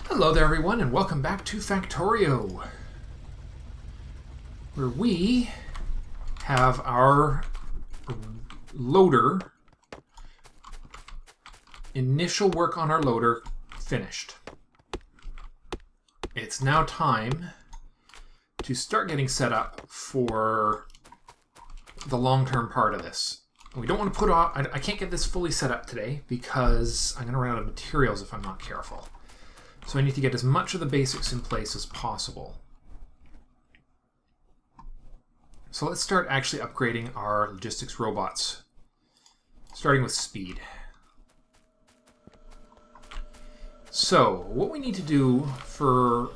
Hello there everyone and welcome back to Factorio, where we have our loader, initial work on our loader finished. It's now time to start getting set up for the long-term part of this. We don't want to put off, I can't get this fully set up today because I'm going to run out of materials if I'm not careful. So I need to get as much of the basics in place as possible. So let's start actually upgrading our logistics robots, starting with speed. So what we need to do we're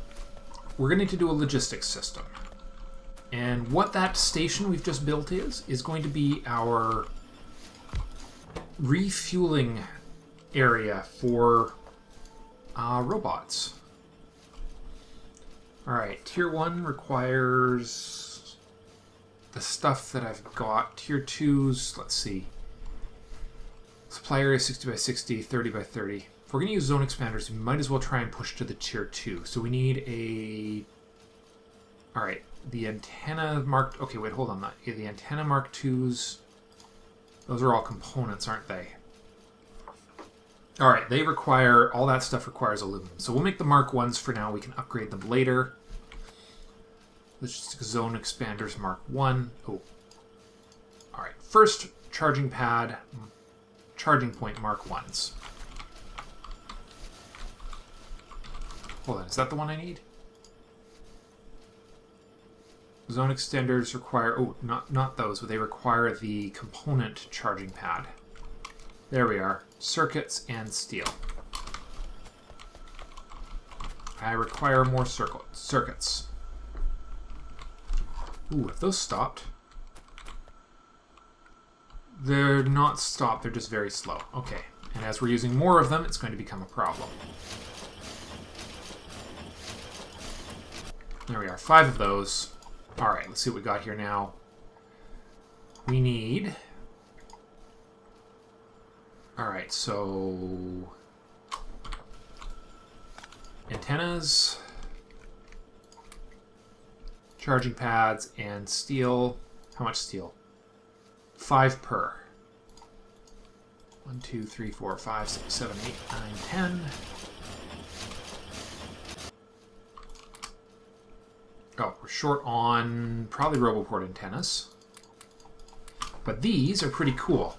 going to need to do a logistics system. And what that station we've just built is going to be our refueling area for robots. Alright, Tier 1 requires the stuff that I've got. Tier 2's, let's see. Supply area 60 by 60, 30 by 30. If we're going to use zone expanders, we might as well try and push to the Tier 2. So we need a... Alright, the antenna marked... Okay, wait, hold on. The antenna Mark 2s, those are all components, aren't they? Alright, they require, all that stuff requires aluminum. So we'll make the Mark 1s for now. We can upgrade them later. Logistics zone expanders Mark 1. Oh. Alright, first charging pad, charging point Mark 1s. Hold on, is that the one I need? Zone extenders require, oh, not those, but they require the component charging pad. There we are. Circuits and steel. I require more circuits. Ooh, have those stopped? They're not stopped, they're just very slow. Okay, and as we're using more of them, it's going to become a problem. There we are, 5 of those. Alright, let's see what we got here now. We need... Alright, so... antennas, charging pads, and steel. How much steel? 5 per. 1, 2, 3, 4, 5, 6, 7, 8, 9, 10. Oh, we're short on probably RoboPort antennas. But these are pretty cool.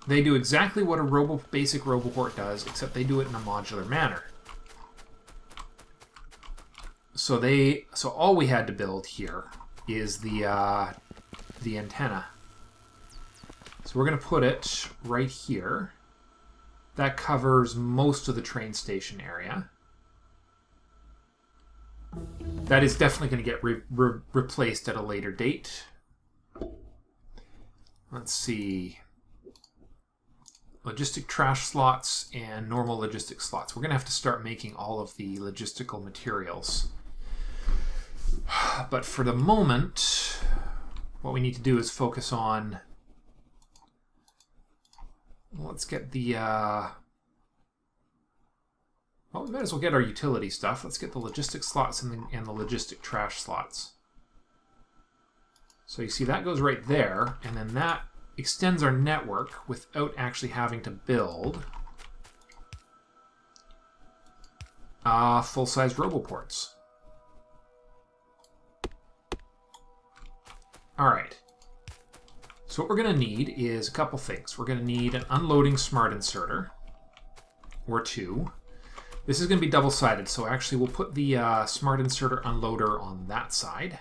They do exactly what a basic RoboPort does, except they do it in a modular manner. So all we had to build here is the antenna. So we're going to put it right here. That covers most of the train station area. That is definitely going to get replaced at a later date. Let's see. Logistic trash slots and normal logistic slots. We're going to have to start making all of the logistical materials. But for the moment, what we need to do is focus on... Let's get the... Well, we might as well get our utility stuff. Let's get the logistic slots and the logistic trash slots. So you see that goes right there, and then that extends our network without actually having to build full-size RoboPorts. Alright. So what we're going to need is a couple things. We're going to need an unloading smart inserter, or 2. This is going to be double-sided, so actually we'll put the smart inserter unloader on that side.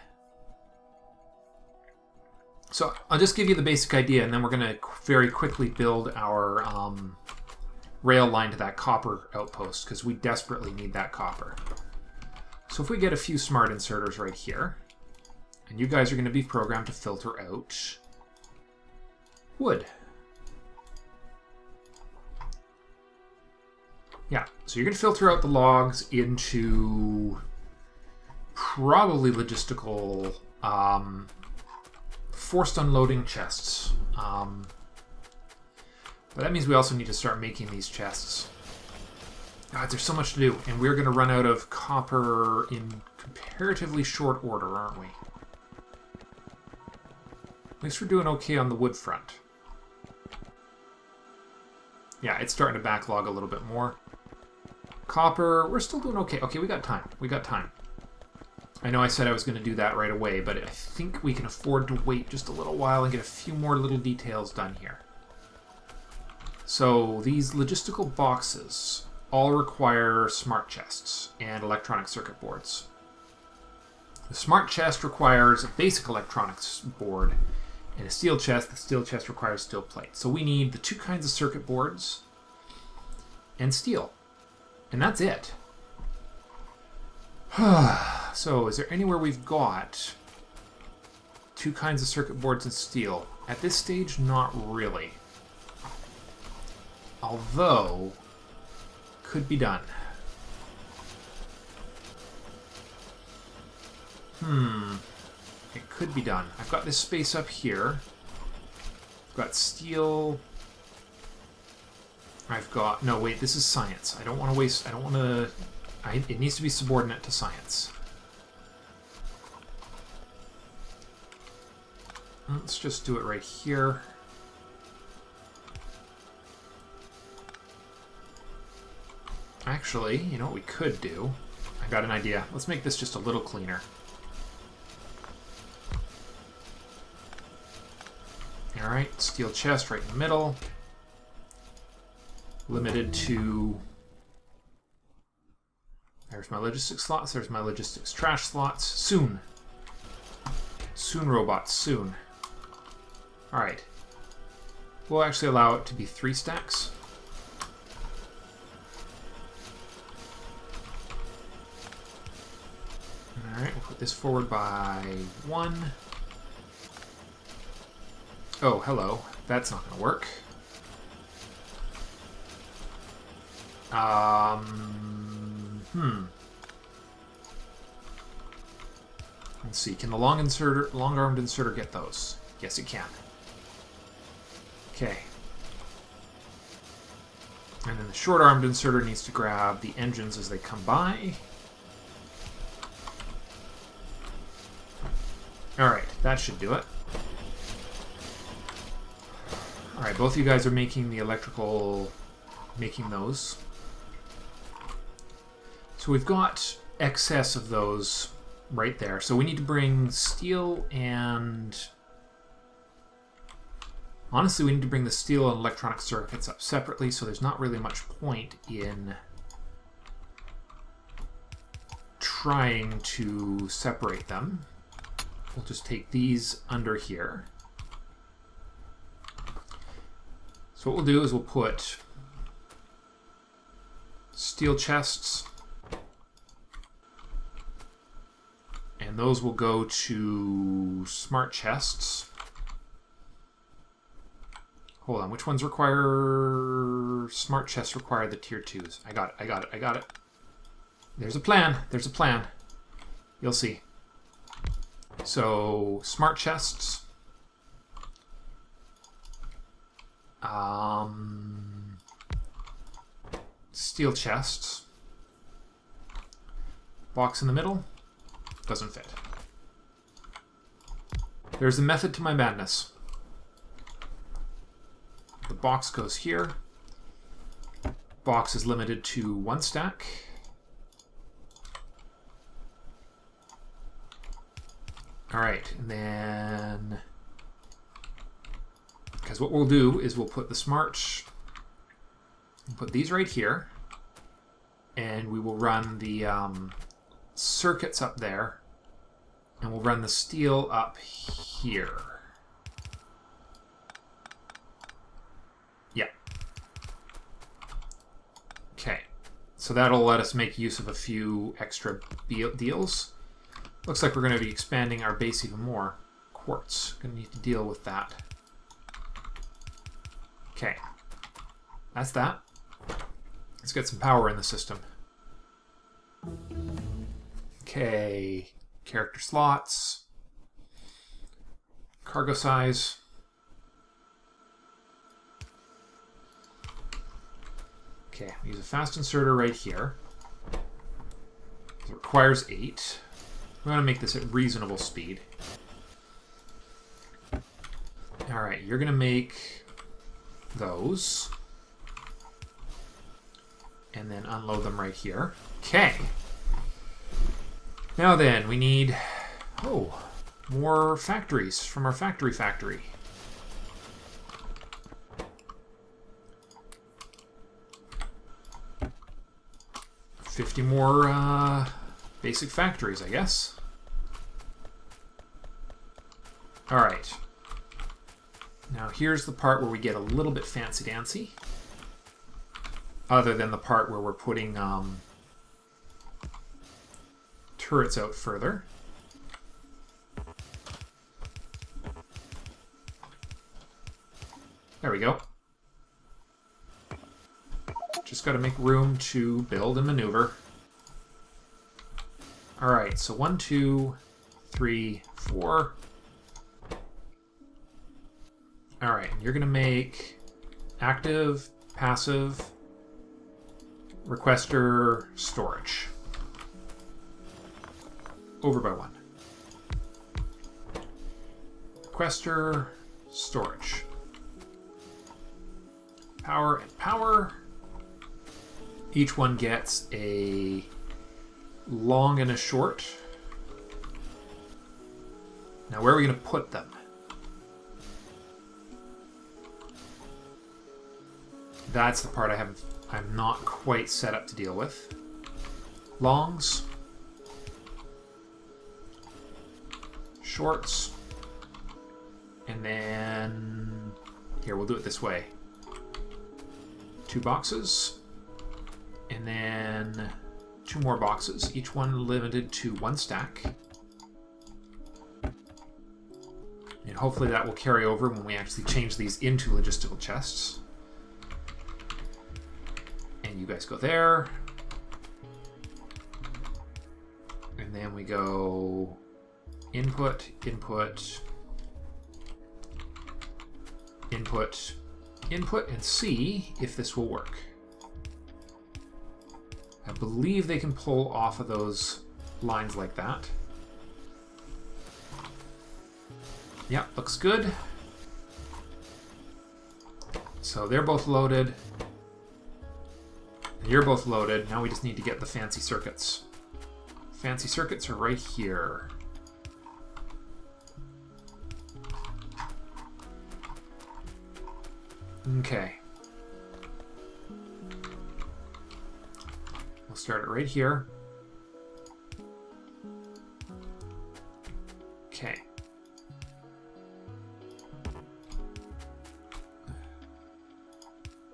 So I'll just give you the basic idea, and then we're going to very quickly build our rail line to that copper outpost, because we desperately need that copper. So if we get a few smart inserters right here, and you guys are going to be programmed to filter out wood. Yeah, so you're going to filter out the logs into probably logistical forced unloading chests. But that means we also need to start making these chests. God, there's so much to do, and we're going to run out of copper in comparatively short order, aren't we? At least we're doing okay on the wood front. Yeah, it's starting to backlog a little bit more. Copper, we're still doing okay. Okay, we got time. We got time. I know I said I was going to do that right away, but I think we can afford to wait just a little while and get a few more little details done here. So, these logistical boxes all require smart chests and electronic circuit boards. The smart chest requires a basic electronics board and a steel chest. The steel chest requires steel plate. So we need the two kinds of circuit boards and steel. And that's it. So is there anywhere we've got two kinds of circuit boards and steel? At this stage, not really. Although, could be done. It could be done. I've got this space up here. I've got steel. I've got... No, wait, this is science. I don't want to waste... I don't want to... It needs to be subordinate to science. Let's just do it right here. Actually, you know what we could do? I got an idea. Let's make this just a little cleaner. Alright, steel chest right in the middle. Limited to... There's my logistics slots, there's my logistics trash slots. Soon. Soon, robots, soon. Alright. We'll actually allow it to be 3 stacks. Alright, we'll put this forward by 1. Oh, hello. That's not going to work. Let's see. Can the long-armed inserter get those? Yes, it can. Okay. And then the short-armed inserter needs to grab the engines as they come by. Alright, that should do it. Alright, both of you guys are making the electrical... making those. So we've got excess of those right there. So we need to bring steel and... Honestly, we need to bring the steel and electronic circuits up separately, so there's not really much point in trying to separate them. We'll just take these under here. So what we'll do is we'll put steel chests, and those will go to smart chests. Hold on, which ones require... Smart chests require the tier 2s. I got it. There's a plan. There's a plan. You'll see. So, smart chests. Steel chests. Box in the middle. Doesn't fit. There's a method to my madness. The box goes here. Box is limited to 1 stack. Alright, and then... Because what we'll do is we'll put the smart... We'll put these right here. And we will run the circuits up there. And we'll run the steel up here. Yeah. Okay. So that'll let us make use of a few extra deals. Looks like we're going to be expanding our base even more. Quartz. Going to need to deal with that. Okay. That's that. Let's get some power in the system. Okay. Character slots. Cargo size. Okay, use a fast inserter right here. It requires 8. We want to make this at reasonable speed. Alright, you're going to make those. And then unload them right here. Okay. Now then, we need... oh, more factories from our factory. 50 more basic factories, I guess. Alright. Now here's the part where we get a little bit fancy-dancy. Other than the part where we're putting turrets out further. There we go. Just got to make room to build and maneuver. Alright, so 1, 2, 3, 4. Alright, you're going to make active, passive, requester, storage. Over by 1. Requester, storage. Power and power. Each one gets a long and a short. Now where are we going to put them? That's the part I'm not quite set up to deal with. Longs. Shorts. And then... here, we'll do it this way. 2 boxes. And then 2 more boxes, each one limited to 1 stack. And hopefully that will carry over when we actually change these into logistical chests. And you guys go there. And then we go input, input, input, input, and see if this will work. I believe they can pull off of those lines like that. Yeah, looks good. So they're both loaded. And you're both loaded. Now we just need to get the fancy circuits. Fancy circuits are right here. Okay. We'll start it right here. Okay.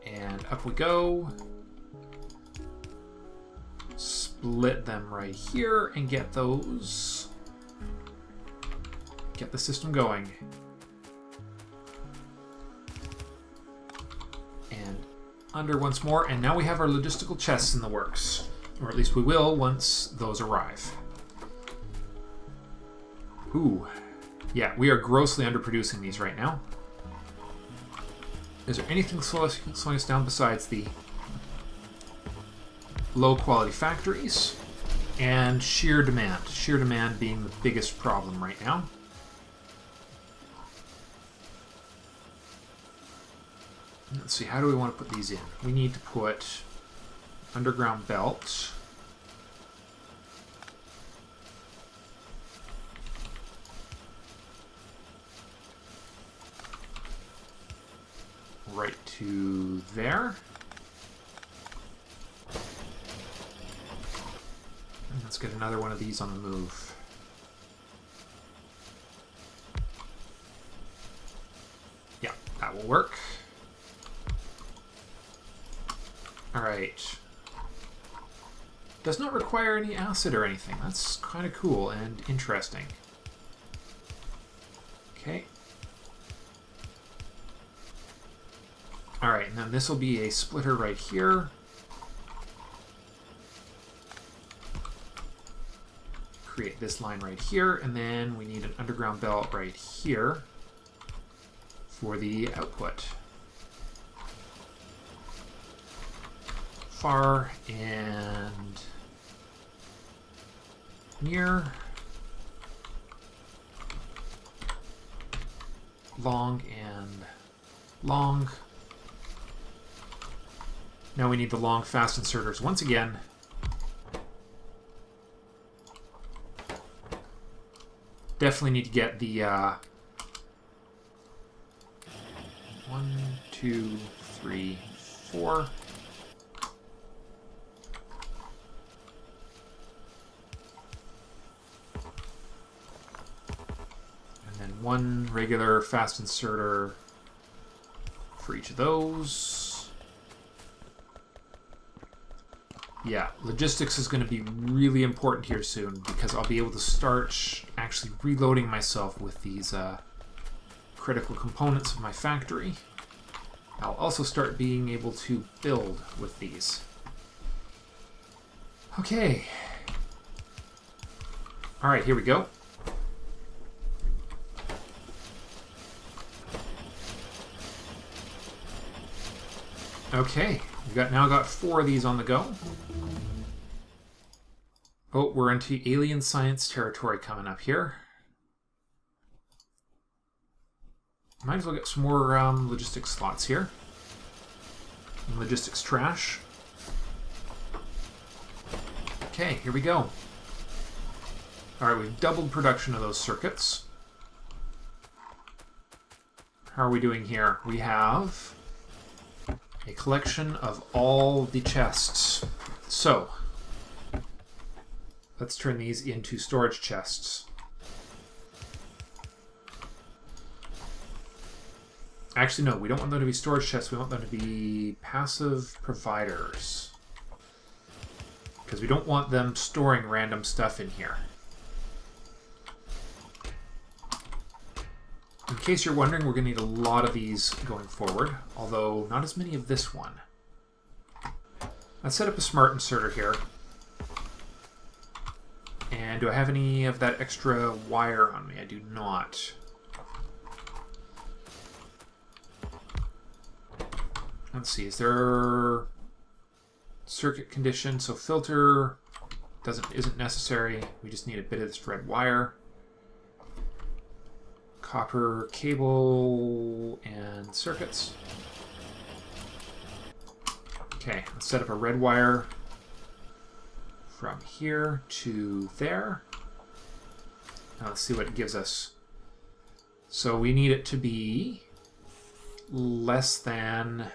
And up we go. Split them right here and get those. Get the system going. And under once more, and now we have our logistical chests in the works. Or at least we will once those arrive. Ooh. Yeah, we are grossly underproducing these right now. Is there anything slowing us down besides the low quality factories and sheer demand? Sheer demand being the biggest problem right now. Let's see, how do we want to put these in? We need to put underground belt. Right to there. And let's get another one of these on the move. Yeah, that will work. Alright. Does not require any acid or anything. That's kind of cool and interesting. Okay. Alright, and then this will be a splitter right here. Create this line right here, and then we need an underground belt right here for the output. far and near, long and long. Now we need the long fast inserters once again. Definitely need to get the 1, 2, 3, 4. And then one regular fast inserter for each of those. Yeah, logistics is going to be really important here soon because I'll be able to start actually reloading myself with these critical components of my factory. I'll also start being able to build with these. Okay. Alright, here we go. Okay, we've now got 4 of these on the go. Oh, we're into alien science territory coming up here. Might as well get some more logistics slots here. And logistics trash. Okay, here we go. Alright, we've doubled production of those circuits. How are we doing here? We have a collection of all the chests. So, let's turn these into storage chests. Actually, no, we don't want them to be storage chests. We want them to be passive providers. Because we don't want them storing random stuff in here. In case you're wondering, we're going to need a lot of these going forward, although not as many of this one. Let's set up a smart inserter here. And do I have any of that extra wire on me? I do not. Let's see, is there circuit condition? So filter isn't necessary. We just need a bit of this red wire. Copper cable and circuits. Okay, let's set up a red wire from here to there. Now let's see what it gives us. So we need it to be less than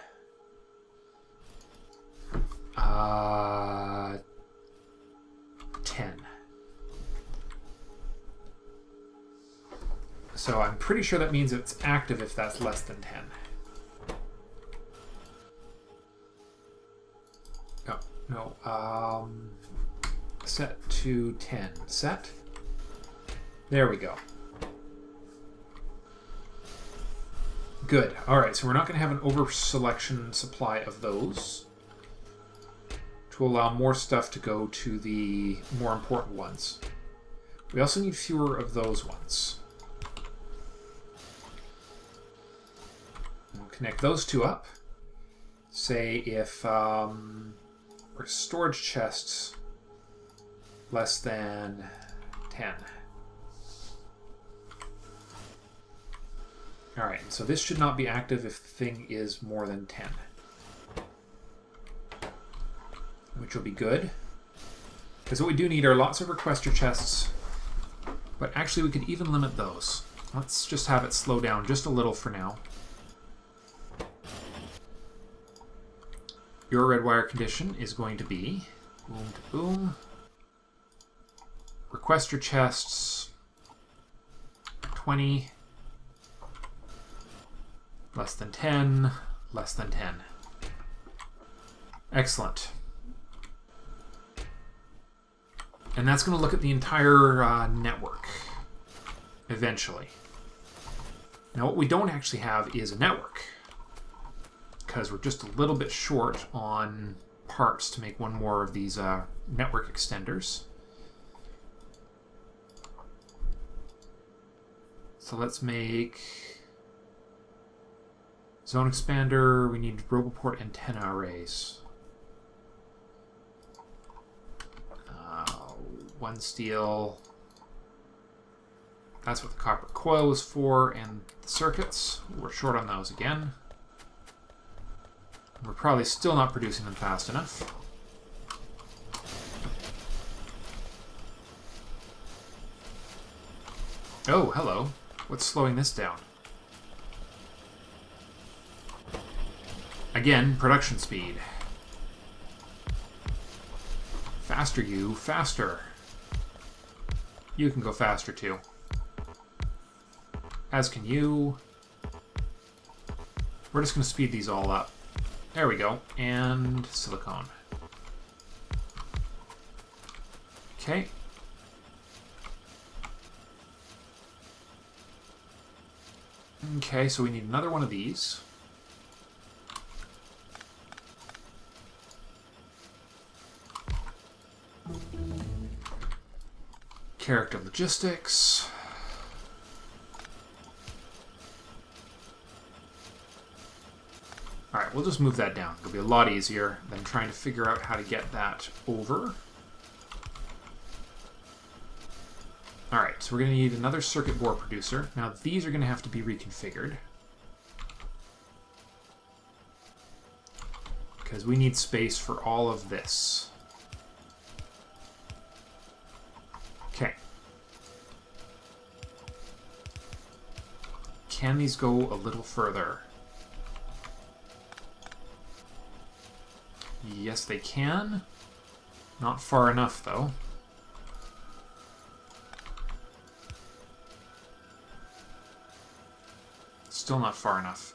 10. So I'm pretty sure that means it's active if that's less than 10. No. Set to 10. Set. There we go. Good. All right, so we're not going to have an over-selection supply of those to allow more stuff to go to the more important ones. We also need fewer of those ones. We'll connect those two up. Say if our storage chests less than 10. All right, so this should not be active if the thing is more than 10. Which will be good. Because what we do need are lots of requester chests. But actually we could even limit those. Let's just have it slow down just a little for now. Your red wire condition is going to be boom to boom. Requester chests 20. Less than 10. Less than 10. Excellent. And that's going to look at the entire network eventually. Now what we don't actually have is a network, because we're just a little bit short on parts to make one more of these network extenders. So let's make zone expander. We need roboport antenna arrays. 1 steel. That's what the copper coil was for, and the circuits. We're short on those again. We're probably still not producing them fast enough. Oh, hello. What's slowing this down? Again, production speed. Faster, you. Faster. You can go faster, too. As can you. We're just going to speed these all up. There we go. And silicone. Okay. Okay, so we need another one of these. Character logistics. Alright, we'll just move that down. It'll be a lot easier than trying to figure out how to get that over. Alright, so we're going to need another circuit board producer. Now these are going to have to be reconfigured. Because we need space for all of this. Okay. Can these go a little further? Yes, they can. Not far enough, though. Still not far enough.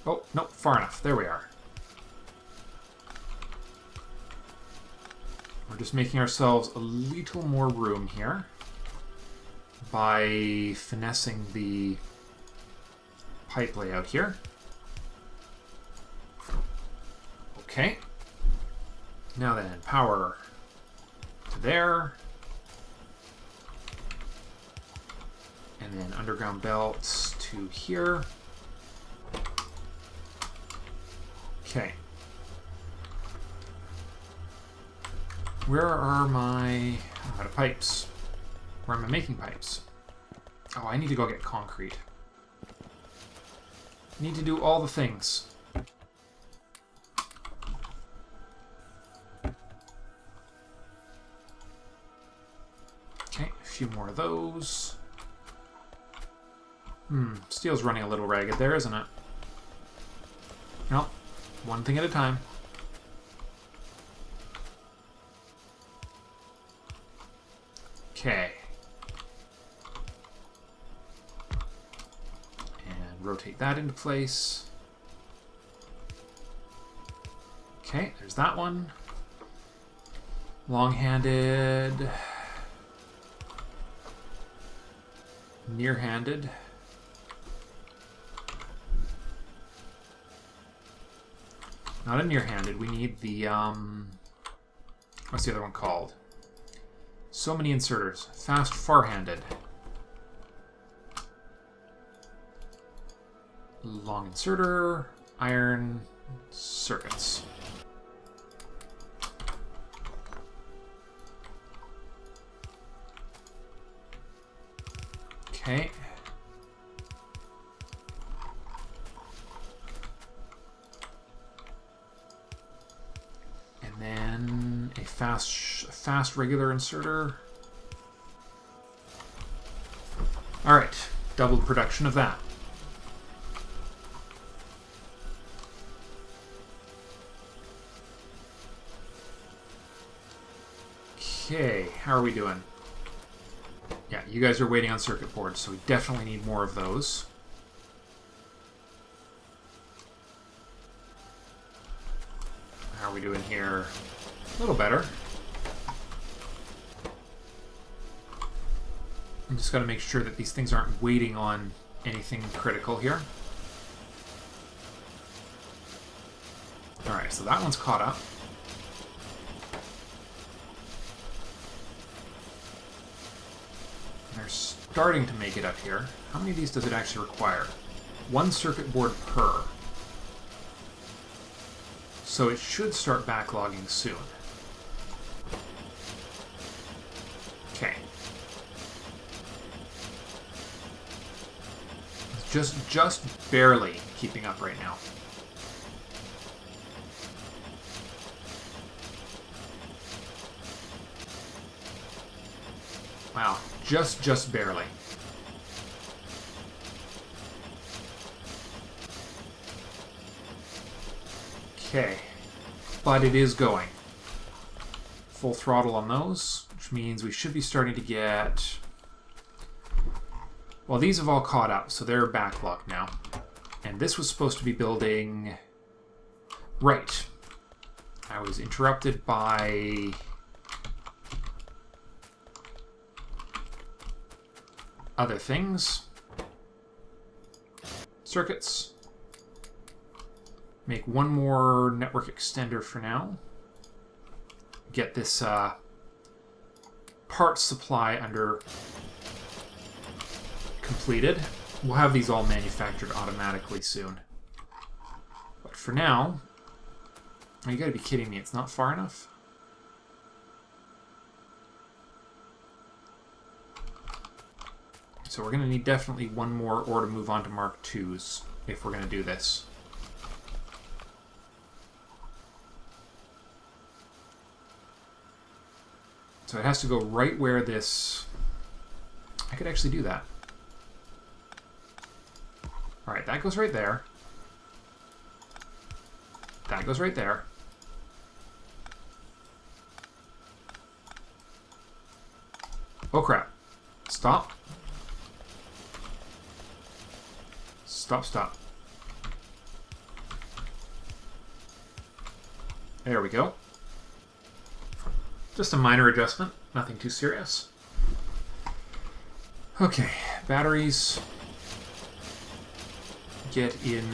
Oh, no, far enough. There we are. We're just making ourselves a little more room here by finessing the pipe layout here. Okay. Now then, power to there. And then underground belts to here. Okay. Where are my... I'm out of pipes. Where am I making pipes? Oh, I need to go get concrete. Need to do all the things. Okay, a few more of those. Steel's running a little ragged there, isn't it? No, one thing at a time. Okay. And rotate that into place. Okay, there's that one. Long-handed. Near-handed. Not a near-handed. We need the, what's the other one called? So many inserters. Fast far-handed. Long inserter. Iron circuits. Okay. And then a fast regular inserter. All right, doubled production of that. Okay, how are we doing? Yeah, you guys are waiting on circuit boards, so we definitely need more of those. How are we doing here? A little better. I'm just got to make sure that these things aren't waiting on anything critical here. Alright, so that one's caught up. They're starting to make it up here. How many of these does it actually require? One circuit board per. So it should start backlogging soon. just barely keeping up right now. Wow, just barely. Okay, but it is going. Full throttle on those, which means we should be starting to get... Well, these have all caught up, so they're backlogged now. And this was supposed to be building... Right. I was interrupted by... other things. Circuits. Make one more network extender for now. Get this parts supply under completed. We'll have these all manufactured automatically soon. But for now, oh, you gotta be kidding me, it's not far enough? So we're gonna need definitely one more ore to move on to Mark IIs if we're gonna do this. So it has to go right where this... I could actually do that. Alright, that goes right there. That goes right there. Oh crap. Stop. Stop, stop. There we go. Just a minor adjustment, nothing too serious. Okay, batteries. Get in.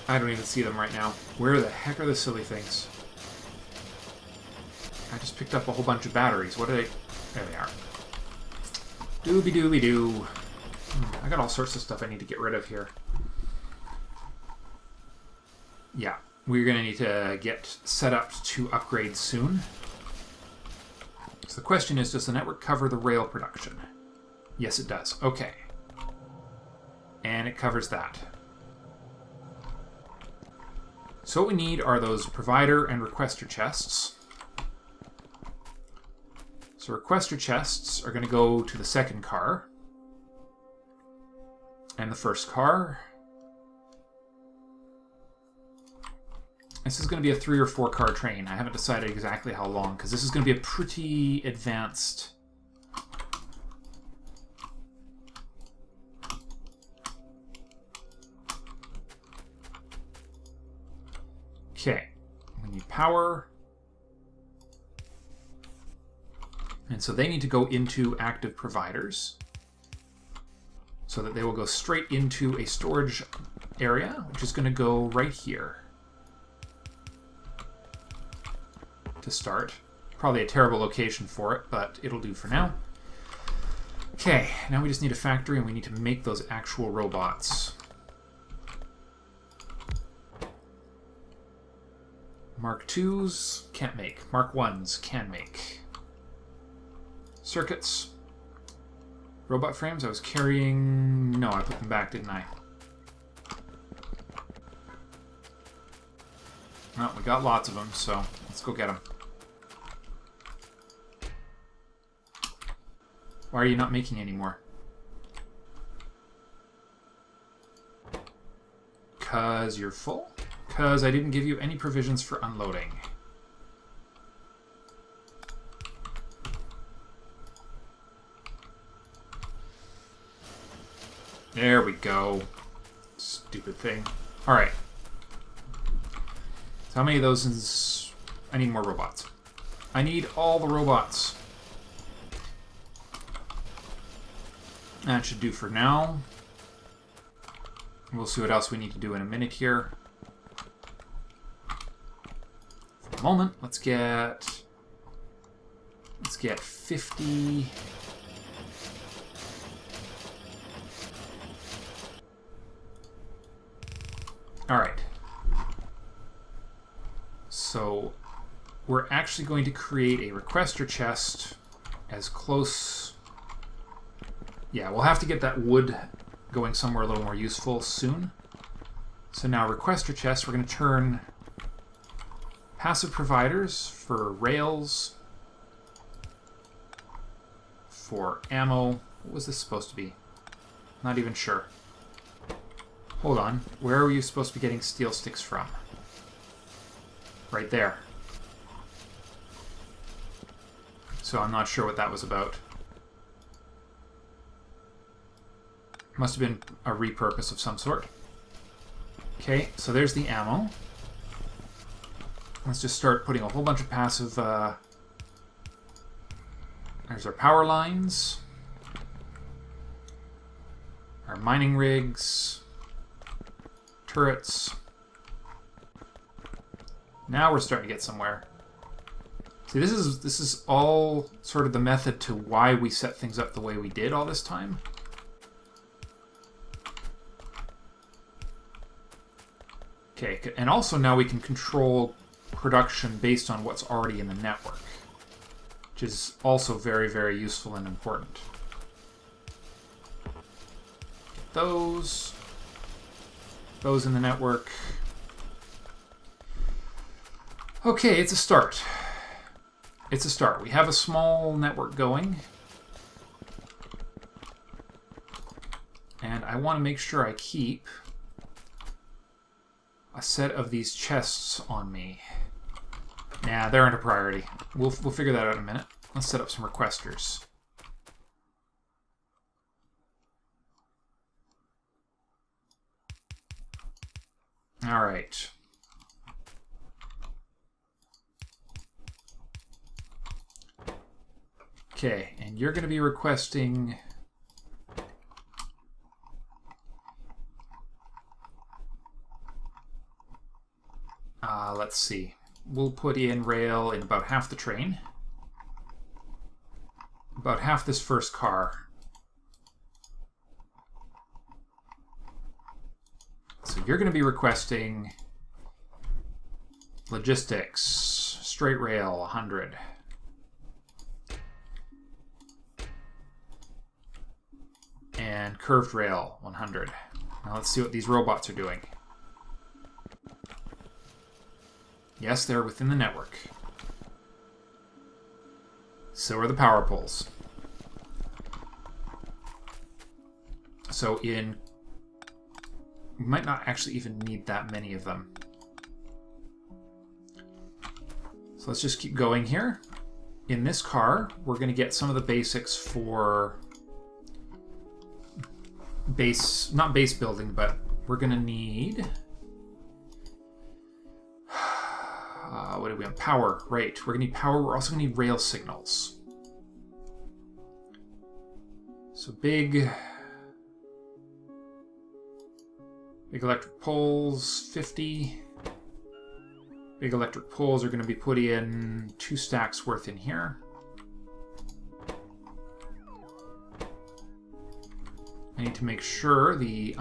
I don't even see them right now. Where the heck are the silly things? I just picked up a whole bunch of batteries. What are they? There they are. Doobie-doobie-doo. I got all sorts of stuff I need to get rid of here. Yeah, we're going to need to get set up to upgrade soon. So the question is, does the network cover the rail production? Yes, it does. Okay. And it covers that. So what we need are those provider and requester chests. So requester chests are going to go to the second car. And the first car. This is going to be a 3 or 4 car train. I haven't decided exactly how long, because this is going to be a pretty advanced... Okay, we need power. And so they need to go into active providers so that they will go straight into a storage area, which is going to go right here to start. Probably a terrible location for it, but it'll do for now. Okay, now we just need a factory and we need to make those actual robots. Mark IIs, can't make. Mark Is, can make. Circuits. Robot frames, I was carrying... No, I put them back, didn't I? Well, we got lots of them, so let's go get them. Why are you not making any more? 'Cause you're full? 'Cause I didn't give you any provisions for unloading. There we go. Stupid thing. Alright. So how many of those is... I need more robots. I need all the robots. That should do for now. We'll see what else we need to do in a minute here. For the moment, let's get 50. All right. So we're actually going to create a requester chest as close Yeah, we'll have to get that wood going somewhere a little more useful soon. So now requester chest, we're going to turn passive providers for rails, for ammo. What was this supposed to be? Not even sure. Hold on. Where are you supposed to be getting steel sticks from? Right there. So I'm not sure what that was about. Must have been a repurpose of some sort. Okay, so there's the ammo. Let's just start putting a whole bunch of passive... There's our power lines. Our mining rigs. Turrets. Now we're starting to get somewhere. See, this is all sort of the method to why we set things up the way we did all this time. Okay, and also now we can control production based on what's already in the network, which is also very, very useful and important. Get those in the network. Okay, it's a start. It's a start. We have a small network going. And I want to make sure I keep a set of these chests on me. Nah, they aren't a priority. We'll figure that out in a minute. Let's set up some requesters. All right. Okay, and you're going to be requesting... let's see. We'll put in rail in about half the train. About half this first car. So you're going to be requesting logistics, straight rail, 100. And curved rail, 100. Now let's see what these robots are doing. Yes, they're within the network. So are the power poles. So we might not actually even need that many of them. So let's just keep going here. In this car, we're going to get some of the basics for base, not base building, but we're going to need... what do we have? Power, right. We're going to need power. We're also going to need rail signals. So big electric poles, 50. Big electric poles are going to be put in 2 stacks worth in here. I need to make sure the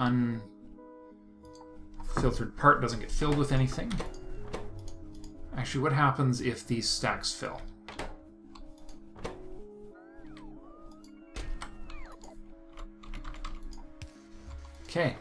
unfiltered part doesn't get filled with anything. Actually, what happens if these stacks fill? Okay.